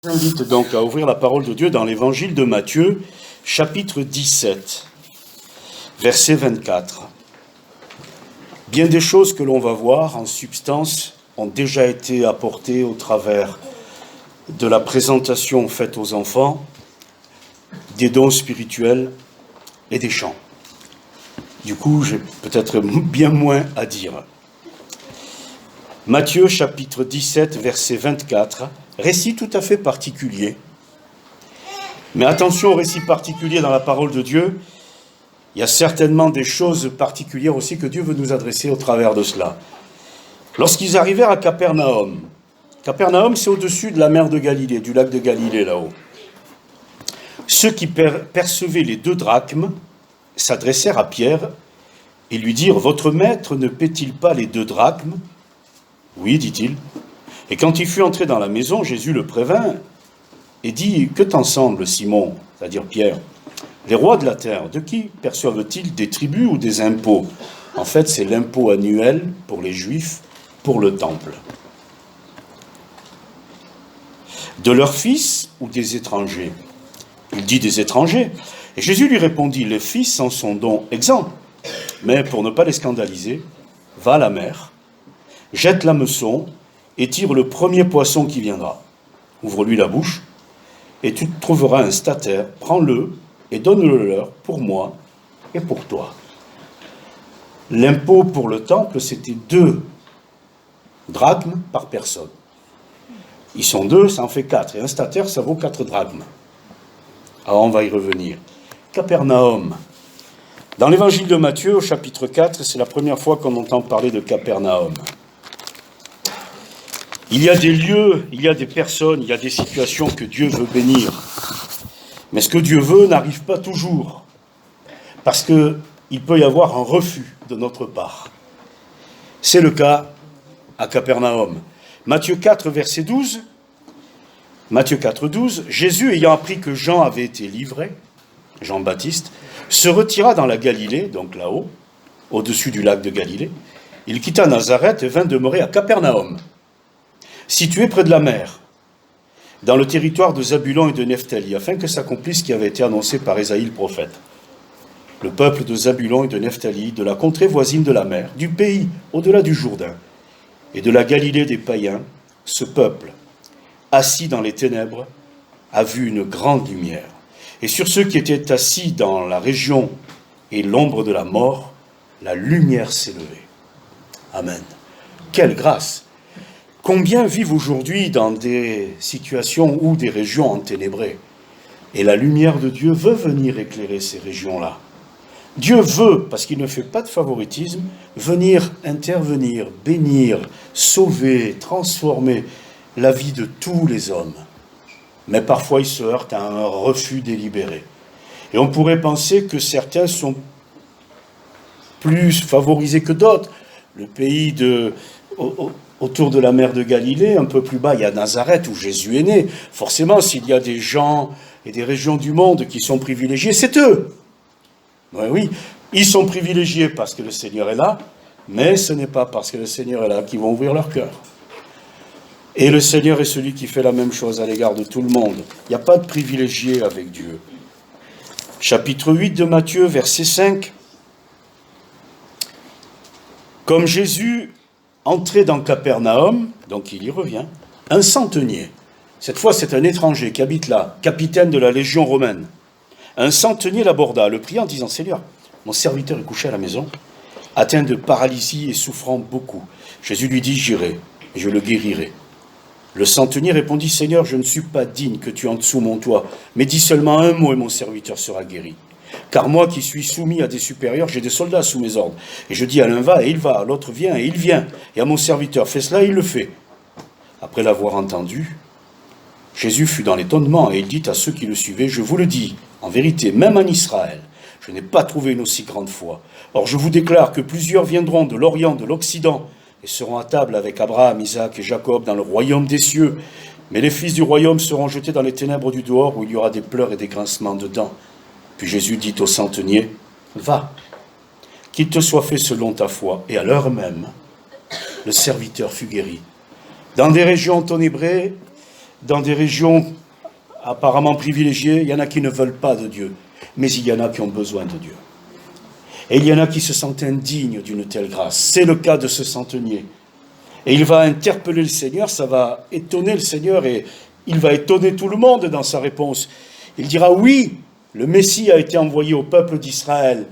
Je vous invite donc à ouvrir la parole de Dieu dans l'évangile de Matthieu, chapitre 17, verset 24. Bien des choses que l'on va voir en substance ont déjà été apportées au travers de la présentation faite aux enfants, des dons spirituels et des chants. Du coup, j'ai peut-être bien moins à dire. Matthieu, chapitre 17, verset 24, récit tout à fait particulier. Mais attention au récit particulier dans la parole de Dieu. Il y a certainement des choses particulières aussi que Dieu veut nous adresser au travers de cela. Lorsqu'ils arrivèrent à Capernaum, Capernaum c'est au-dessus de la mer de Galilée, du lac de Galilée là-haut. Ceux qui percevaient les 2 drachmes s'adressèrent à Pierre et lui dirent « Votre maître ne paie-t-il pas les 2 drachmes ?» « Oui, dit-il. » Et quand il fut entré dans la maison, Jésus le prévint et dit « Que t'en semble, Simon ?» c'est-à-dire Pierre. « Les rois de la terre, de qui perçoivent-ils des tributs ou des impôts ?» En fait, c'est l'impôt annuel pour les Juifs, pour le temple. « De leurs fils ou des étrangers ?» Il dit des étrangers. Et Jésus lui répondit « Les fils en sont donc exempts. Mais pour ne pas les scandaliser, va à la mer, jette l'hameçon et tire le premier poisson qui viendra. Ouvre-lui la bouche, et tu trouveras un statère, prends-le et donne-le leur pour moi et pour toi. » L'impôt pour le temple, c'était 2 drachmes par personne. Ils sont 2, ça en fait 4, et un statère, ça vaut 4 drachmes. Alors on va y revenir. Capernaum. Dans l'évangile de Matthieu, au chapitre 4, c'est la première fois qu'on entend parler de Capernaum. Il y a des lieux, il y a des personnes, il y a des situations que Dieu veut bénir. Mais ce que Dieu veut n'arrive pas toujours. Parce qu'il peut y avoir un refus de notre part. C'est le cas à Capernaum. Matthieu 4, verset 12. Matthieu 4, 12. Jésus, ayant appris que Jean avait été livré, Jean-Baptiste, se retira dans la Galilée, donc là-haut, au-dessus du lac de Galilée. Il quitta Nazareth et vint demeurer à Capernaum, situé près de la mer, dans le territoire de Zabulon et de Nephtali, afin que s'accomplisse ce qui avait été annoncé par Ésaïe le prophète. Le peuple de Zabulon et de Nephtali, de la contrée voisine de la mer, du pays au-delà du Jourdain, et de la Galilée des païens, ce peuple, assis dans les ténèbres, a vu une grande lumière. Et sur ceux qui étaient assis dans la région et l'ombre de la mort, la lumière s'est levée. Amen. Quelle grâce! Combien vivent aujourd'hui dans des situations ou des régions enténébrées? Et la lumière de Dieu veut venir éclairer ces régions-là. Dieu veut, parce qu'il ne fait pas de favoritisme, venir intervenir, bénir, sauver, transformer la vie de tous les hommes. Mais parfois il se heurte à un refus délibéré. Et on pourrait penser que certains sont plus favorisés que d'autres. Le pays autour de la mer de Galilée, un peu plus bas, il y a Nazareth où Jésus est né. Forcément, s'il y a des gens et des régions du monde qui sont privilégiés, c'est eux. Oui, ils sont privilégiés parce que le Seigneur est là, mais ce n'est pas parce que le Seigneur est là qu'ils vont ouvrir leur cœur. Et le Seigneur est celui qui fait la même chose à l'égard de tout le monde. Il n'y a pas de privilégiés avec Dieu. Chapitre 8 de Matthieu, verset 5. Comme Jésus entrait dans Capernaum, donc il y revient, un centenier, cette fois c'est un étranger qui habite là, capitaine de la Légion romaine, un centenier l'aborda, le pria en disant « Seigneur, mon serviteur est couché à la maison, atteint de paralysie et souffrant beaucoup. » Jésus lui dit « J'irai, et je le guérirai. » Le centenier répondit « Seigneur, je ne suis pas digne que tu entres sous mon toit, mais dis seulement un mot et mon serviteur sera guéri. Car moi qui suis soumis à des supérieurs, j'ai des soldats sous mes ordres. Et je dis à l'un va et il va, à l'autre vient et il vient. Et à mon serviteur fais cela et il le fait. » Après l'avoir entendu, Jésus fut dans l'étonnement et il dit à ceux qui le suivaient « Je vous le dis, en vérité, même en Israël, je n'ai pas trouvé une aussi grande foi. Or je vous déclare que plusieurs viendront de l'Orient, de l'Occident, et seront à table avec Abraham, Isaac et Jacob dans le royaume des cieux. Mais les fils du royaume seront jetés dans les ténèbres du dehors où il y aura des pleurs et des grincements de dents. » Puis Jésus dit au centenier, « Va, qu'il te soit fait selon ta foi. » Et à l'heure même, le serviteur fut guéri. Dans des régions ténébrées, dans des régions apparemment privilégiées, il y en a qui ne veulent pas de Dieu, mais il y en a qui ont besoin de Dieu. Et il y en a qui se sentent indignes d'une telle grâce. C'est le cas de ce centenier. Et il va interpeller le Seigneur, ça va étonner le Seigneur et il va étonner tout le monde dans sa réponse. Il dira oui, le Messie a été envoyé au peuple d'Israël.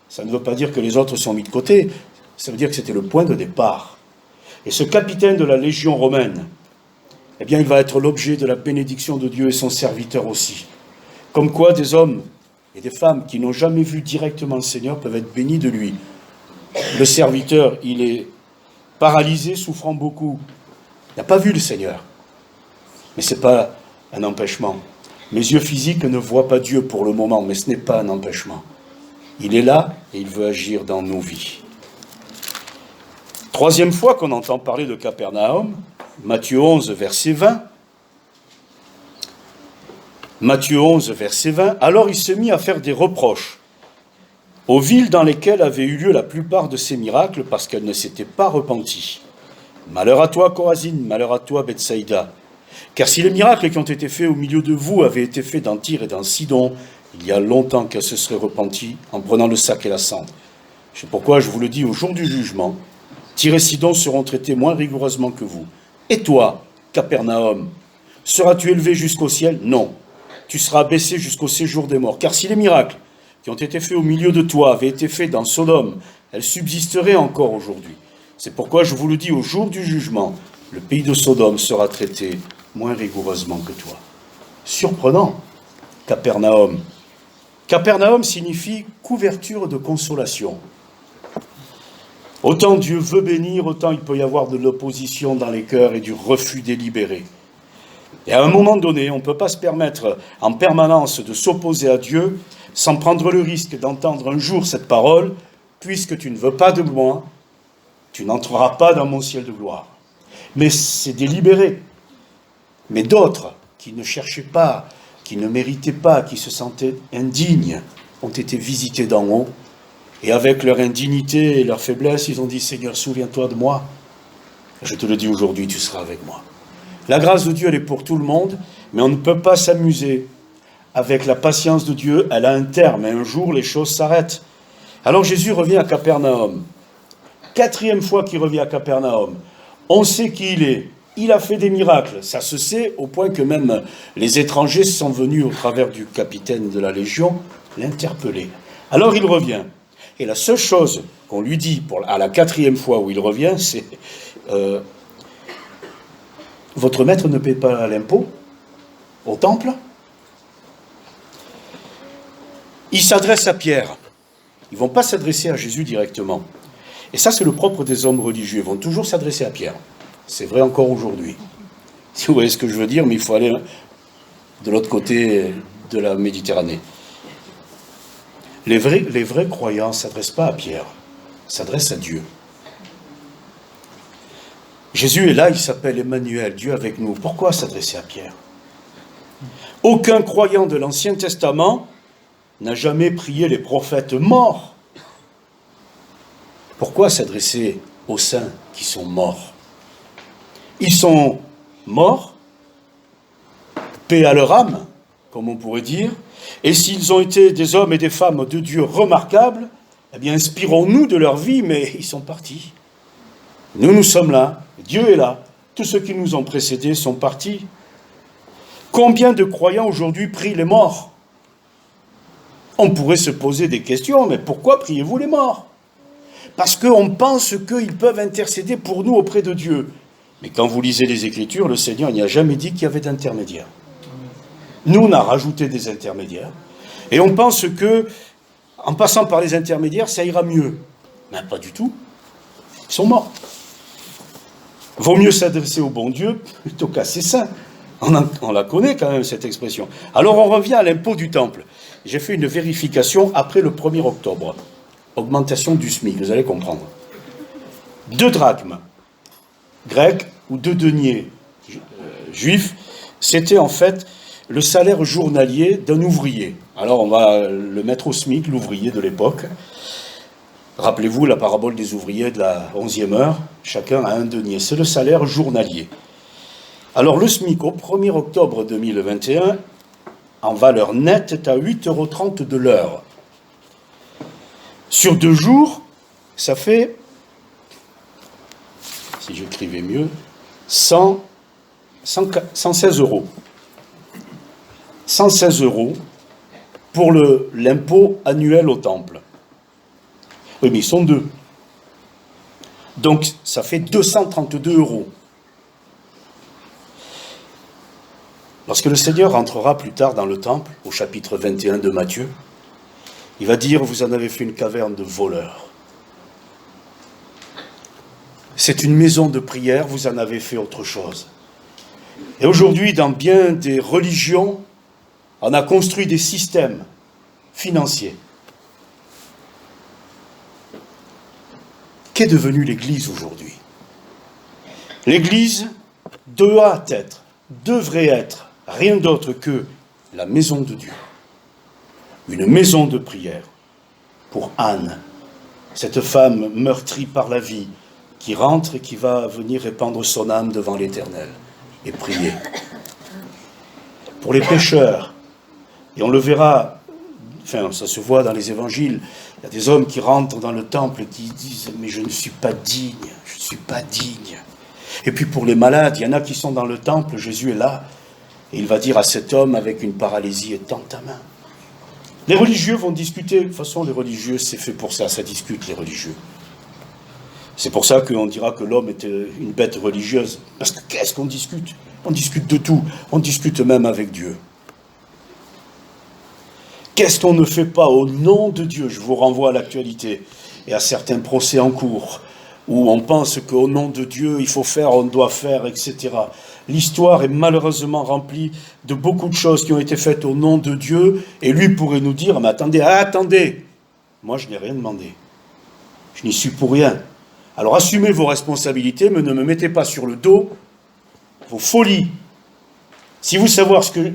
Ça ne veut pas dire que les autres sont mis de côté, ça veut dire que c'était le point de départ. Et ce capitaine de la Légion romaine, eh bien il va être l'objet de la bénédiction de Dieu et son serviteur aussi. Comme quoi des hommes et des femmes qui n'ont jamais vu directement le Seigneur peuvent être bénis de lui. Le serviteur, il est paralysé, souffrant beaucoup. Il n'a pas vu le Seigneur. Mais ce n'est pas un empêchement. Mes yeux physiques ne voient pas Dieu pour le moment, mais ce n'est pas un empêchement. Il est là et il veut agir dans nos vies. Troisième fois qu'on entend parler de Capernaum, Matthieu 11, verset 20. Matthieu 11, verset 20. Alors il se mit à faire des reproches aux villes dans lesquelles avaient eu lieu la plupart de ces miracles parce qu'elles ne s'étaient pas repenties. Malheur à toi, Chorazine, malheur à toi, Bethsaïda. Car si les miracles qui ont été faits au milieu de vous avaient été faits dans Tyr et dans Sidon, il y a longtemps qu'elles se seraient repenties en prenant le sac et la cendre. C'est pourquoi je vous le dis, au jour du jugement, Tyr et Sidon seront traités moins rigoureusement que vous. Et toi, Capernaum, seras-tu élevé jusqu'au ciel? Non. Tu seras baissé jusqu'au séjour des morts. Car si les miracles qui ont été faits au milieu de toi avaient été faits dans Sodome, elles subsisteraient encore aujourd'hui. C'est pourquoi je vous le dis, au jour du jugement, le pays de Sodome sera traité moins rigoureusement que toi. Surprenant, Capernaum. Capernaum signifie couverture de consolation. Autant Dieu veut bénir, autant il peut y avoir de l'opposition dans les cœurs et du refus délibéré. Et à un moment donné, on ne peut pas se permettre en permanence de s'opposer à Dieu sans prendre le risque d'entendre un jour cette parole, puisque tu ne veux pas de moi, tu n'entreras pas dans mon ciel de gloire. Mais c'est délibéré. Mais d'autres qui ne cherchaient pas, qui ne méritaient pas, qui se sentaient indignes, ont été visités d'en haut. Et avec leur indignité et leur faiblesse, ils ont dit « Seigneur, souviens-toi de moi. Je te le dis aujourd'hui, tu seras avec moi. » La grâce de Dieu, elle est pour tout le monde, mais on ne peut pas s'amuser. Avec la patience de Dieu, elle a un terme, et un jour, les choses s'arrêtent. Alors Jésus revient à Capernaum. Quatrième fois qu'il revient à Capernaum. On sait qui il est. Il a fait des miracles. Ça se sait au point que même les étrangers sont venus au travers du capitaine de la Légion l'interpeller. Alors il revient. Et la seule chose qu'on lui dit à la quatrième fois où il revient, c'est votre maître ne paie pas l'impôt au temple. Il s'adresse à Pierre. Ils ne vont pas s'adresser à Jésus directement. Et ça, c'est le propre des hommes religieux. Ils vont toujours s'adresser à Pierre. C'est vrai encore aujourd'hui. Si vous voyez ce que je veux dire, mais il faut aller de l'autre côté de la Méditerranée. Les vrais croyants ne s'adressent pas à Pierre, s'adressent à Dieu. Jésus est là, il s'appelle Emmanuel, Dieu avec nous. Pourquoi s'adresser à Pierre? Aucun croyant de l'Ancien Testament n'a jamais prié les prophètes morts. Pourquoi s'adresser aux saints qui sont morts? Ils sont morts, paix à leur âme, comme on pourrait dire, et s'ils ont été des hommes et des femmes de Dieu remarquables, eh bien inspirons-nous de leur vie, mais ils sont partis. Nous sommes là, Dieu est là, tous ceux qui nous ont précédés sont partis. Combien de croyants aujourd'hui prient les morts? On pourrait se poser des questions, mais pourquoi priez-vous les morts? Parce qu'on pense qu'ils peuvent intercéder pour nous auprès de Dieu. Mais quand vous lisez les Écritures, le Seigneur n'y a jamais dit qu'il y avait d'intermédiaires. Nous, on a rajouté des intermédiaires. Et on pense que, en passant par les intermédiaires, ça ira mieux. Mais pas du tout. Ils sont morts. Vaut mieux s'adresser au bon Dieu plutôt qu'à ses saints. On la connaît quand même, cette expression. Alors on revient à l'impôt du temple. J'ai fait une vérification après le 1er octobre. Augmentation du SMIC, vous allez comprendre. 2 drachmes grecs ou 2 deniers juifs, c'était en fait le salaire journalier d'un ouvrier. Alors on va le mettre au SMIC, l'ouvrier de l'époque. Rappelez-vous la parabole des ouvriers de la 11e heure, chacun a 1 denier. C'est le salaire journalier. Alors le SMIC au 1er octobre 2021, en valeur nette, est à 8,30 € de l'heure. Sur 2 jours, ça fait, si j'écrivais mieux, 116 €. 116 € pour l'impôt annuel au temple. Oui, mais ils sont 2. Donc, ça fait 232 €. Lorsque le Seigneur rentrera plus tard dans le temple, au chapitre 21 de Matthieu, il va dire, vous en avez fait une caverne de voleurs. C'est une maison de prière, vous en avez fait autre chose. Et aujourd'hui, dans bien des religions, on a construit des systèmes financiers. Qu'est devenue l'Église aujourd'hui? L'Église devrait être rien d'autre que la maison de Dieu. Une maison de prière pour Anne, cette femme meurtrie par la vie, qui rentre et qui va venir répandre son âme devant l'Éternel et prier. Pour les pécheurs, et on le verra, enfin ça se voit dans les évangiles, il y a des hommes qui rentrent dans le temple et qui disent « mais je ne suis pas digne, je ne suis pas digne ». Et puis pour les malades, il y en a qui sont dans le temple, Jésus est là, et il va dire à cet homme avec une paralysie « étends ta main ». Les religieux vont discuter, de toute façon les religieux c'est fait pour ça discute les religieux. C'est pour ça qu'on dira que l'homme est une bête religieuse. Parce que qu'est-ce qu'on discute? On discute de tout. On discute même avec Dieu. Qu'est-ce qu'on ne fait pas au nom de Dieu? Je vous renvoie à l'actualité et à certains procès en cours où on pense qu'au nom de Dieu, il faut faire, on doit faire, etc. L'histoire est malheureusement remplie de beaucoup de choses qui ont été faites au nom de Dieu et lui pourrait nous dire, mais attendez, moi je n'ai rien demandé. Je n'y suis pour rien. Alors assumez vos responsabilités, mais ne me mettez pas sur le dos vos folies. Si vous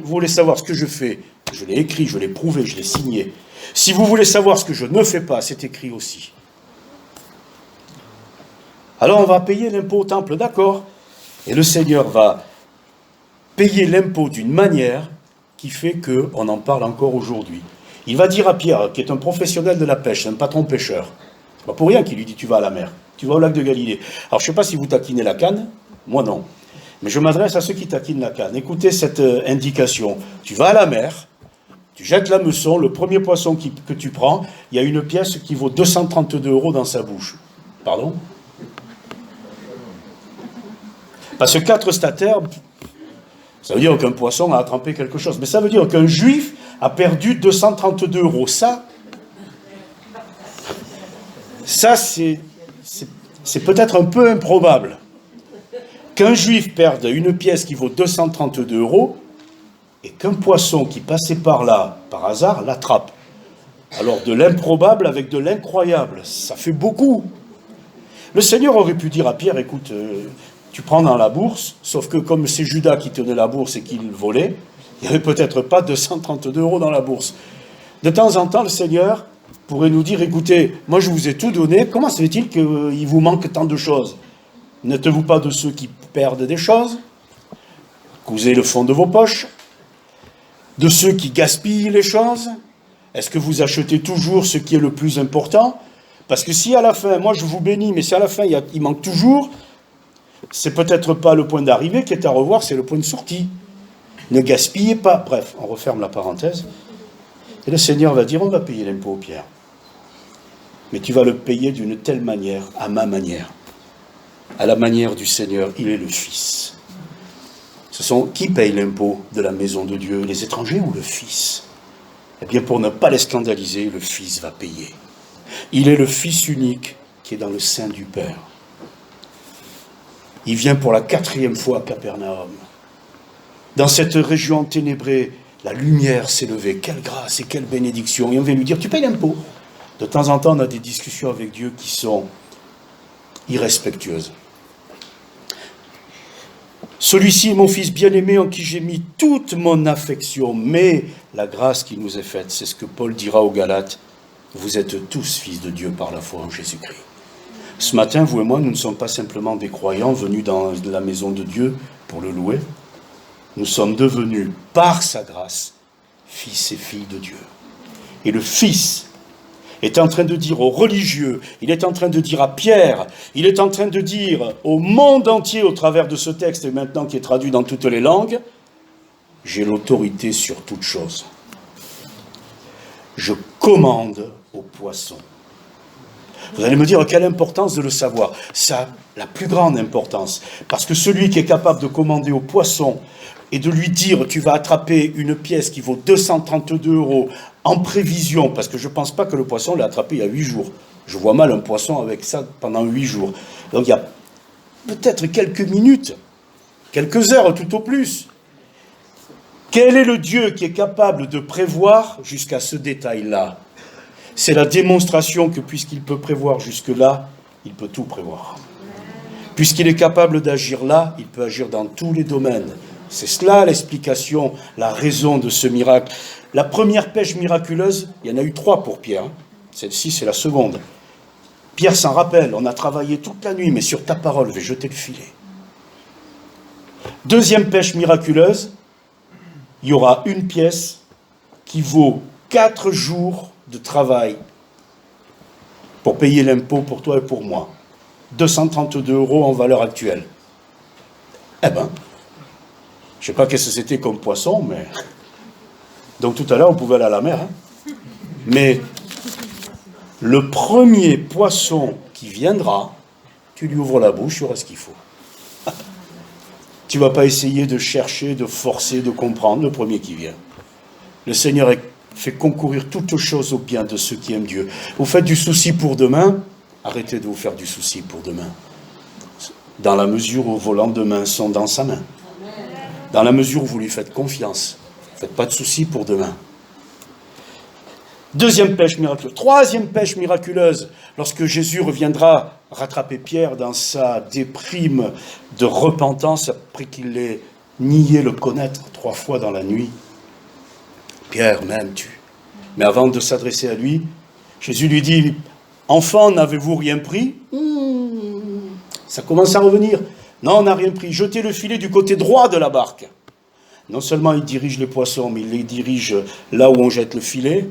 voulez savoir ce que je fais, je l'ai écrit, je l'ai prouvé, je l'ai signé. Si vous voulez savoir ce que je ne fais pas, c'est écrit aussi. Alors on va payer l'impôt au temple, d'accord. Et le Seigneur va payer l'impôt d'une manière qui fait qu'on en parle encore aujourd'hui. Il va dire à Pierre, qui est un professionnel de la pêche, un patron pêcheur, c'est pas pour rien qu'il lui dit tu vas à la mer, tu vas au lac de Galilée. Alors je ne sais pas si vous taquinez la canne, moi non. Mais je m'adresse à ceux qui taquinent la canne. Écoutez cette indication. Tu vas à la mer, tu jettes l'hameçon, le premier poisson que tu prends, il y a une pièce qui vaut 232 € dans sa bouche. Pardon? Parce que 4 statères, ça veut dire qu'un poisson a attrapé quelque chose. Mais ça veut dire qu'un juif a perdu 232 €. Ça c'est peut-être un peu improbable. Qu'un juif perde une pièce qui vaut 232 € et qu'un poisson qui passait par là, par hasard, l'attrape. Alors de l'improbable avec de l'incroyable, ça fait beaucoup. Le Seigneur aurait pu dire à Pierre, écoute, tu prends dans la bourse, sauf que comme c'est Judas qui tenait la bourse et qui le volait, il n'y avait peut-être pas 232 € dans la bourse. De temps en temps, le Seigneur pourrait nous dire, écoutez, moi je vous ai tout donné, comment se fait-il qu'il vous manque tant de choses? N'êtes-vous pas de ceux qui perdent des choses? Cousez le fond de vos poches? De ceux qui gaspillent les choses? Est-ce que vous achetez toujours ce qui est le plus important? Parce que si à la fin, moi je vous bénis, mais si à la fin il manque toujours, c'est peut-être pas le point d'arrivée qui est à revoir, c'est le point de sortie. Ne gaspillez pas. Bref, on referme la parenthèse. Et le Seigneur va dire, on va payer l'impôt, Pierre. Mais tu vas le payer d'une telle manière, à ma manière. À la manière du Seigneur, il est le Fils. Qui paye l'impôt de la maison de Dieu? Les étrangers ou le Fils? Eh bien, pour ne pas les scandaliser, le Fils va payer. Il est le Fils unique qui est dans le sein du Père. Il vient pour la 4e fois à Capernaum. Dans cette région ténébrée, la lumière s'est levée. Quelle grâce et quelle bénédiction. Et on vient lui dire, tu payes l'impôt. De temps en temps, on a des discussions avec Dieu qui sont irrespectueuses. Celui-ci est mon Fils bien-aimé en qui j'ai mis toute mon affection, mais la grâce qui nous est faite, c'est ce que Paul dira aux Galates, vous êtes tous fils de Dieu par la foi en Jésus-Christ. Ce matin, vous et moi, nous ne sommes pas simplement des croyants venus dans la maison de Dieu pour le louer. Nous sommes devenus, par sa grâce, fils et filles de Dieu. Et le Fils est en train de dire aux religieux, il est en train de dire à Pierre, il est en train de dire au monde entier au travers de ce texte, et maintenant qui est traduit dans toutes les langues, j'ai l'autorité sur toute chose. Je commande aux poissons. Vous allez me dire quelle importance de le savoir. Ça a la plus grande importance. Parce que celui qui est capable de commander aux poissons et de lui dire tu vas attraper une pièce qui vaut 232 € en prévision, parce que je ne pense pas que le poisson l'a attrapé il y a 8 jours. Je vois mal un poisson avec ça pendant 8 jours. Donc il y a peut-être quelques minutes, quelques heures tout au plus. Quel est le Dieu qui est capable de prévoir jusqu'à ce détail-là? C'est la démonstration que puisqu'il peut prévoir jusque-là, il peut tout prévoir. Puisqu'il est capable d'agir là, il peut agir dans tous les domaines. C'est cela l'explication, la raison de ce miracle. La première pêche miraculeuse, il y en a eu 3 pour Pierre. Celle-ci, c'est la seconde. Pierre s'en rappelle, on a travaillé toute la nuit, mais sur ta parole, je vais jeter le filet. Deuxième pêche miraculeuse, il y aura une pièce qui vaut 4 jours de travail pour payer l'impôt pour toi et pour moi. 232 € en valeur actuelle. Eh ben, je ne sais pas qu'est-ce que c'était comme poisson, mais... Donc tout à l'heure, on pouvait aller à la mer. Hein. Mais le premier poisson qui viendra, tu lui ouvres la bouche, il y aura ce qu'il faut. Tu ne vas pas essayer de chercher, de forcer, de comprendre le premier qui vient. Le Seigneur fait concourir toutes choses au bien de ceux qui aiment Dieu. Vous faites du souci pour demain, arrêtez de vous faire du souci pour demain. Dans la mesure où vos lendemains sont dans sa main. Dans la mesure où vous lui faites confiance. Ne faites pas de soucis pour demain. Deuxième pêche miraculeuse. Troisième pêche miraculeuse, lorsque Jésus reviendra rattraper Pierre dans sa déprime de repentance, après qu'il ait nié le connaître 3 fois dans la nuit. Pierre, m'aimes-tu? Mais avant de s'adresser à lui, Jésus lui dit, enfant, n'avez-vous rien pris? Ça commence à revenir. Non, on n'a rien pris. Jetez le filet du côté droit de la barque. Non seulement il dirige les poissons, mais il les dirige là où on jette le filet.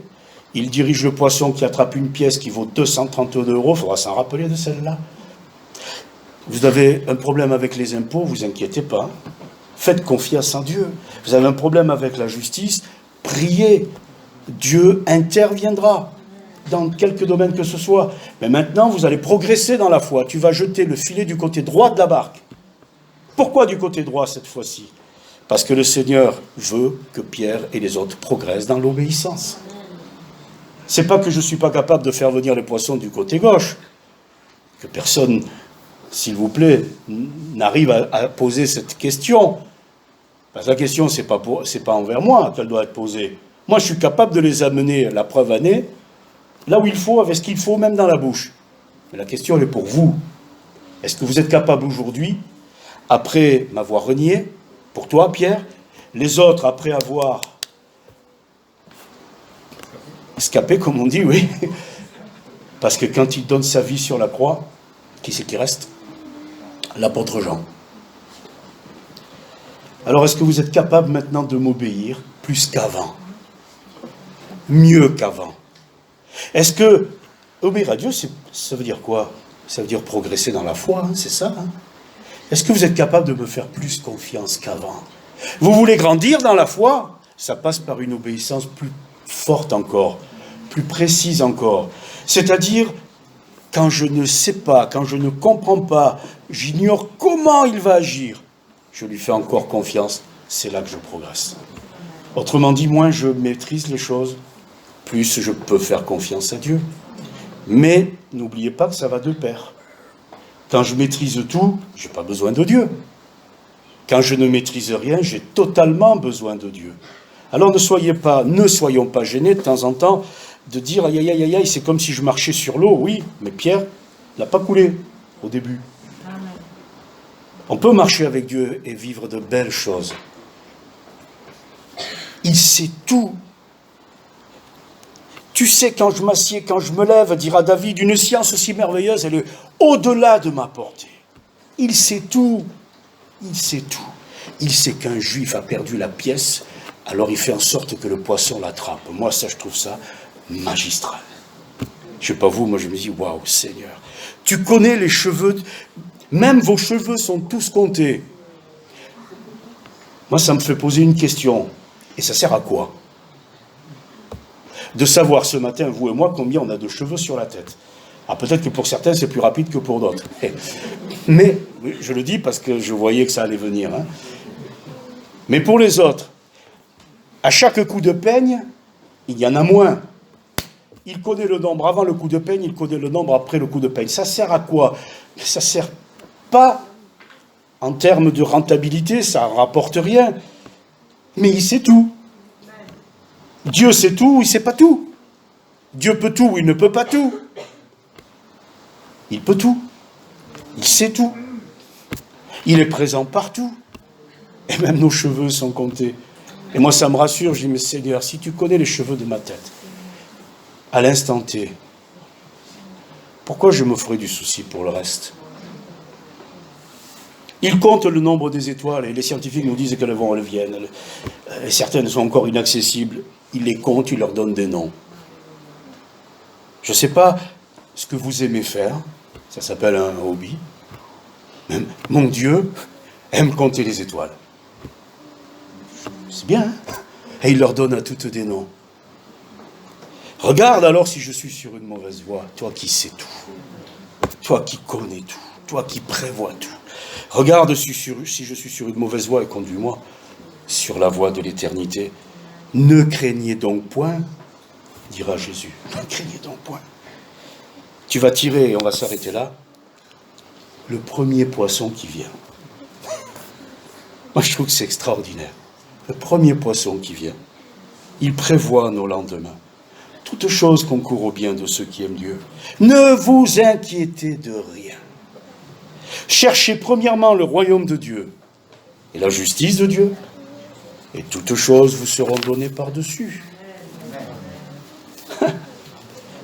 Il dirige le poisson qui attrape une pièce qui vaut 232 €. Il faudra s'en rappeler de celle-là. Vous avez un problème avec les impôts, vous inquiétez pas. Faites confiance en Dieu. Vous avez un problème avec la justice, priez. Dieu interviendra dans quelques domaines que ce soit. Mais maintenant, vous allez progresser dans la foi. Tu vas jeter le filet du côté droit de la barque. Pourquoi du côté droit cette fois-ci? Parce que le Seigneur veut que Pierre et les autres progressent dans l'obéissance. C'est pas que je ne suis pas capable de faire venir les poissons du côté gauche. Que personne, s'il vous plaît, n'arrive à poser cette question. Parce que la question, c'est pas envers moi qu'elle doit être posée. Moi, je suis capable de les amener, la preuve année, là où il faut, avec ce qu'il faut, même dans la bouche. Mais la question, elle est pour vous. Est-ce que vous êtes capable aujourd'hui, après m'avoir renié, pour toi, Pierre, les autres, après avoir escapé, comme on dit, oui, parce que quand il donne sa vie sur la croix, qui c'est qui reste? L'apôtre Jean. Alors, est-ce que vous êtes capable maintenant de m'obéir plus qu'avant? Mieux qu'avant? Est-ce que obéir à Dieu, ça veut dire quoi? Ça veut dire progresser dans la foi, hein, c'est ça, hein? Est-ce que vous êtes capable de me faire plus confiance qu'avant? Vous voulez grandir dans la foi? Ça passe par une obéissance plus forte encore, plus précise encore. C'est-à-dire, quand je ne sais pas, quand je ne comprends pas, j'ignore comment il va agir, je lui fais encore confiance, c'est là que je progresse. Autrement dit, moins je maîtrise les choses, plus je peux faire confiance à Dieu. Mais n'oubliez pas que ça va de pair. Quand je maîtrise tout, je n'ai pas besoin de Dieu. Quand je ne maîtrise rien, j'ai totalement besoin de Dieu. Alors ne soyons pas gênés de temps en temps de dire aïe aïe aïe aïe, c'est comme si je marchais sur l'eau. Oui, mais Pierre n'a pas coulé au début. On peut marcher avec Dieu et vivre de belles choses. Il sait tout. Tu sais, quand je m'assieds, quand je me lève, dira David, une science aussi merveilleuse, au-delà de ma portée. Il sait tout. Il sait tout. Il sait qu'un juif a perdu la pièce, alors il fait en sorte que le poisson l'attrape. Moi, ça, je trouve ça magistral. Je ne sais pas vous, moi je me dis, waouh, Seigneur, tu connais les cheveux, même vos cheveux sont tous comptés. Moi, ça me fait poser une question, et ça sert à quoi? De savoir ce matin, vous et moi, combien on a de cheveux sur la tête. Alors peut-être que pour certains, c'est plus rapide que pour d'autres. Mais, je le dis parce que je voyais que ça allait venir. Hein. Mais pour les autres, à chaque coup de peigne, il y en a moins. Il connaît le nombre avant le coup de peigne, il connaît le nombre après le coup de peigne. Ça sert à quoi? Ça sert pas en termes de rentabilité, ça ne rapporte rien. Mais il sait tout. Dieu sait tout, il ne sait pas tout. Dieu peut tout, il ne peut pas tout. Il peut tout. Il sait tout. Il est présent partout. Et même nos cheveux sont comptés. Et moi, ça me rassure, je dis, mais Seigneur, si tu connais les cheveux de ma tête, à l'instant T, pourquoi je me ferais du souci pour le reste? Il compte le nombre des étoiles, et les scientifiques nous disent qu'elles vont, elles viennent. Et certaines sont encore inaccessibles. Il les compte, il leur donne des noms. Je ne sais pas ce que vous aimez faire, ça s'appelle un hobby. Même mon Dieu aime compter les étoiles. C'est bien, hein? Et il leur donne à toutes des noms. Regarde alors si je suis sur une mauvaise voie, toi qui sais tout, toi qui connais tout, toi qui prévois tout. Regarde si je suis sur une mauvaise voie et conduis-moi sur la voie de l'éternité. Ne craignez donc point, dira Jésus, ne craignez donc point. Tu vas tirer, et on va s'arrêter là, le premier poisson qui vient. Moi je trouve que c'est extraordinaire. Le premier poisson qui vient, il prévoit nos lendemains. Toutes choses concourent au bien de ceux qui aiment Dieu. Ne vous inquiétez de rien. Cherchez premièrement le royaume de Dieu et la justice de Dieu, et toutes choses vous seront données par-dessus.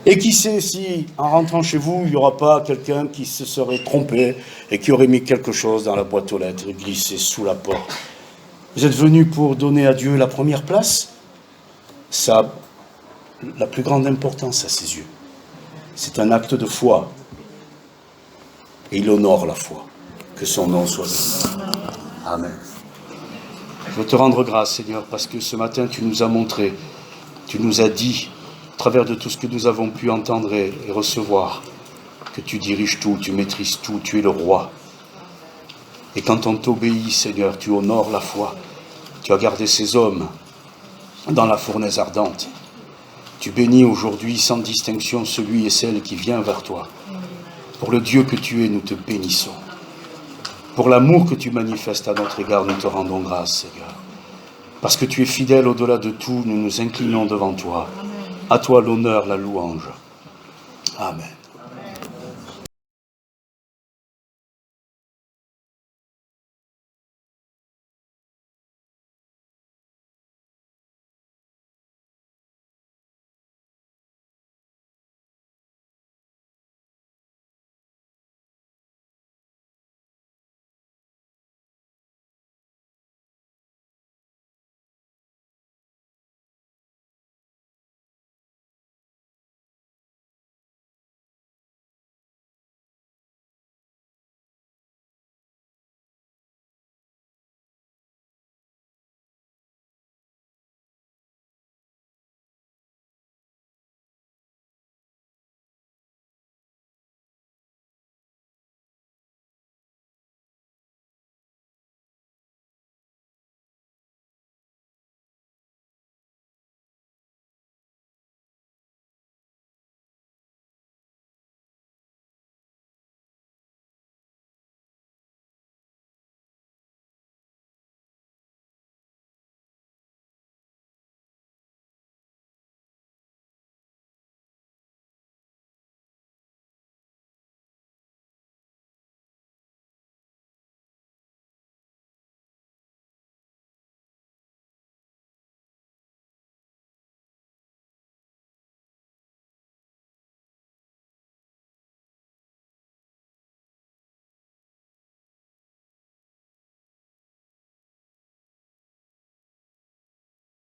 Et qui sait si, en rentrant chez vous, il n'y aura pas quelqu'un qui se serait trompé et qui aurait mis quelque chose dans la boîte aux lettres et glissé sous la porte. Vous êtes venus pour donner à Dieu la première place? Ça a la plus grande importance à ses yeux. C'est un acte de foi. Et il honore la foi. Que son nom soit béni. Amen. Je veux te rendre grâce, Seigneur, parce que ce matin, tu nous as montré, tu nous as dit, à travers de tout ce que nous avons pu entendre et recevoir, que tu diriges tout, tu maîtrises tout, tu es le roi. Et quand on t'obéit, Seigneur, tu honores la foi. Tu as gardé ces hommes dans la fournaise ardente. Tu bénis aujourd'hui sans distinction celui et celle qui vient vers toi. Pour le Dieu que tu es, nous te bénissons. Pour l'amour que tu manifestes à notre égard, nous te rendons grâce, Seigneur. Parce que tu es fidèle au-delà de tout, nous nous inclinons devant toi. À toi l'honneur, la louange. Amen.